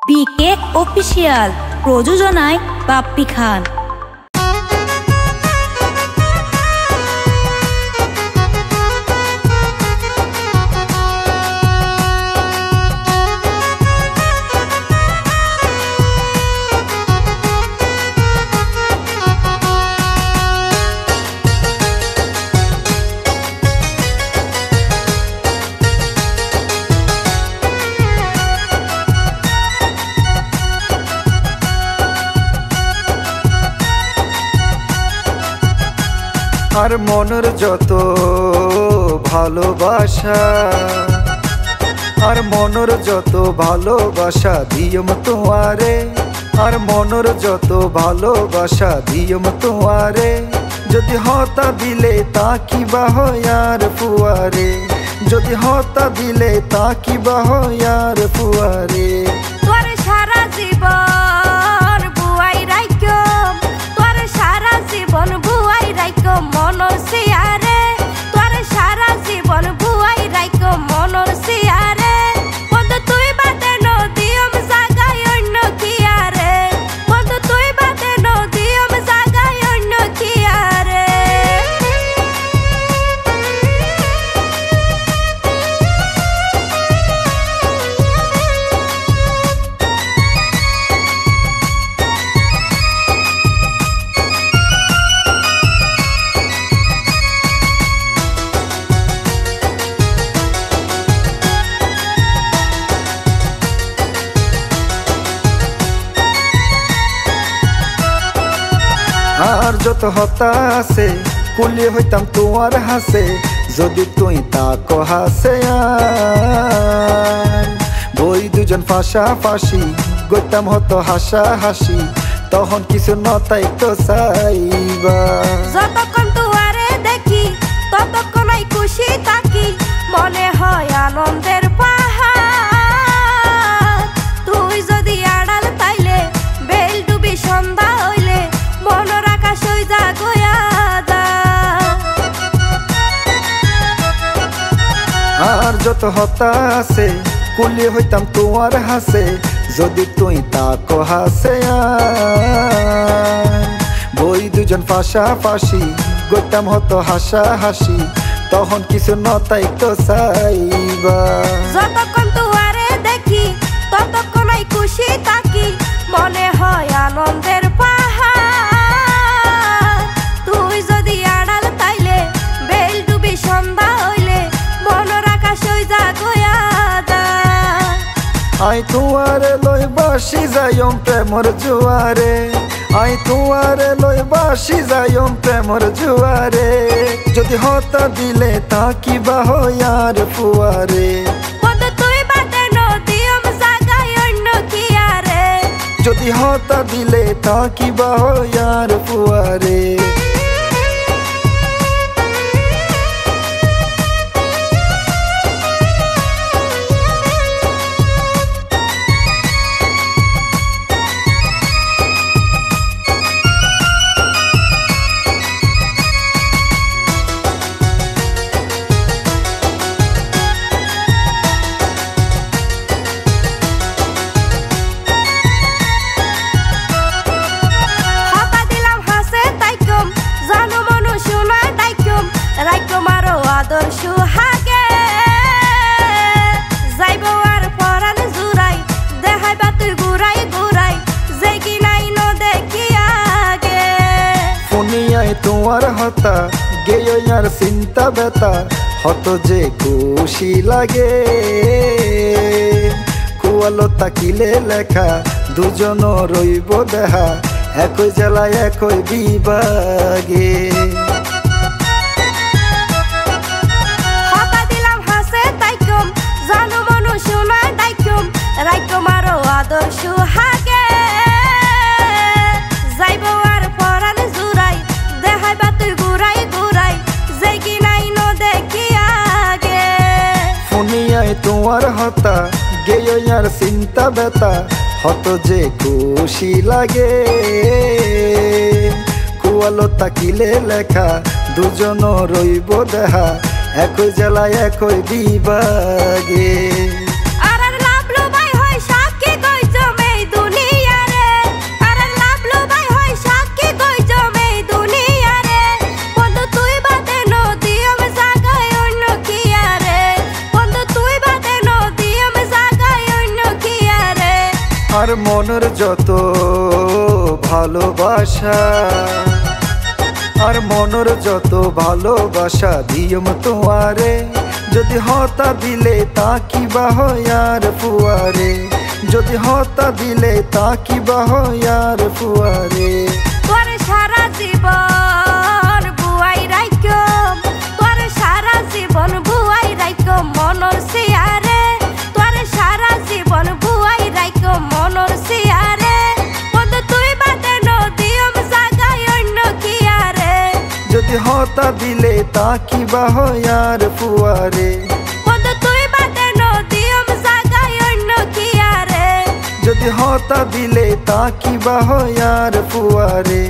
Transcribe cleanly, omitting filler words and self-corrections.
বিকে official প্রযোজনায় বাপ্পি খান। আর মনের যত ভালোবাসা, আর মনের যত ভালোবাসা দিয়ম তোমারে, আর মনের যত ভালোবাসা দিয়ম তোমারে। যদি হতা দিলে তা কি বাহয়ার ফুয়ারে, যদি হতা দিলে তা কি বাহয়ার ফুয়ারে। তোর সারা জীবন বুয়াই রাইকম, তোর সারা জীবন বুয়াই রাইকম মনর সিয়ারে, তোর সারা জীবন বুয়াই রাইকম মনর সিয়ারে। বন্ধু তুই বাদে নদীম জাগায় অন্য কি আরে, বন্ধু তুই বাদে নদীম জাগায় অন্য কি আরে। আর যত হতা আছে কুলি হইতাম তোমার হাসে, যদি তুই তাকো হাসে। আর বই দুজন পাশাপাশি গইতাম হতো হাসা হাসি, তখন কিছু নতাই তো চাইবা। যতক্ষণ তুয়ারে দেখি ততক্ষণই খুশি থাকি, মনে হয় আনন্দের পাহাড়। তুই যদি আড়াল তাইলে বেল ডুবি সন্ধ্যা হইলে মনের আকাশ হই যা গয়া দা। আর যত হতা আছে কুলি হইতাম তোমার হাসে, যদি তুই তাকো হাসে। আর বই দুজন পাশাপাশি গইতাম হতো হাসা হাসি, তখন কিছু নতাই তো চাইবা। যতক্ষণ তুয়ারে দেখি ততক্ষণই খুশি থাকি, মনে হয় আনন্দের পাহাড়। তুই যদি আড়াল তাইলে বেল ডুবি সন্ধ্যা হইলে মনের আকাশ হই যা গয়া দা। আই তোমারে লই বাসি যাইম প্রেমর জুয়ারে, আই তোমারে লই বাসি যাইম প্রেমর জুয়ারে। যদি হতা দিলে তা কি বাহয়ার ফুয়ারে, বন্ধু তুই বাদে নদীম জাগায় অন্য কি আরে। যদি হতা দিলে তা কি বাহয়ার ফুয়ারে। হতা দিলাম হাসে তাইকম, জানো মনু শোনা তাইকম, রাইকম আরো আদর সুহাগে। যাইব আর পরাণ জুড়াই, দেখাইবা তুই ঘুরাই ঘুরাই, যে কি নাই ন দেখি আগে। ফোনিয়ায় তোমার হতা গেয়ার চিন্তা বেতা, হত যে খুশি লাগে। কুয়ালো তাকিলে লেখা দুজন রইব দেহা, একই জেলায় একই বিভাগে। হতা দিলাম হাসে তাইকম, জানো মনু শোনা তাইকম, রাইকম আরো আদর সুহাগে। যাইব আর পরাণ জুড়াই, দেখাইবা তুই ঘুরাই ঘুরাই, যে কি নাই ন দেখি আগে। ফোনিয়ায় তোমার হতা গেয়ার চিন্তা বেতা, হত যে খুশি লাগে। কুয়ালো তাকিলে লেখা দুজন রইব দেহা, একই জেলায় একই বিভাগে। আর লাভলু ভাই হয় সাক্ষী কইছো আর মনের যত ভালোবাসা, আর মনের যত ভালোবাসা দিয়ম তোমারে। যদি হতা দিলে তা কি বাহয়ার ফুয়ারে, যদি হতা দিলে তা কি বাহয়ার ফুয়ারে। তোর সারা জীবন বুয়াই রাইকো, তোর সারা জীবন বুয়াই রাইকো মনর সিয়ারে, তোর সারা জীবন বুয়াই রাইকো মনর সিয়ারে। বন্ধু তুই বাদে নদিয়ম জাগায় অন্য কি আরে, যদি হতা দিলে তা কি বাহয়ার ফুয়ারে। বন্ধু তুই বাদে নদিয়ম জাগায় অন্য কি আরে, যদি হতা দিলে তা কি বাহয়ার ফুয়ারে।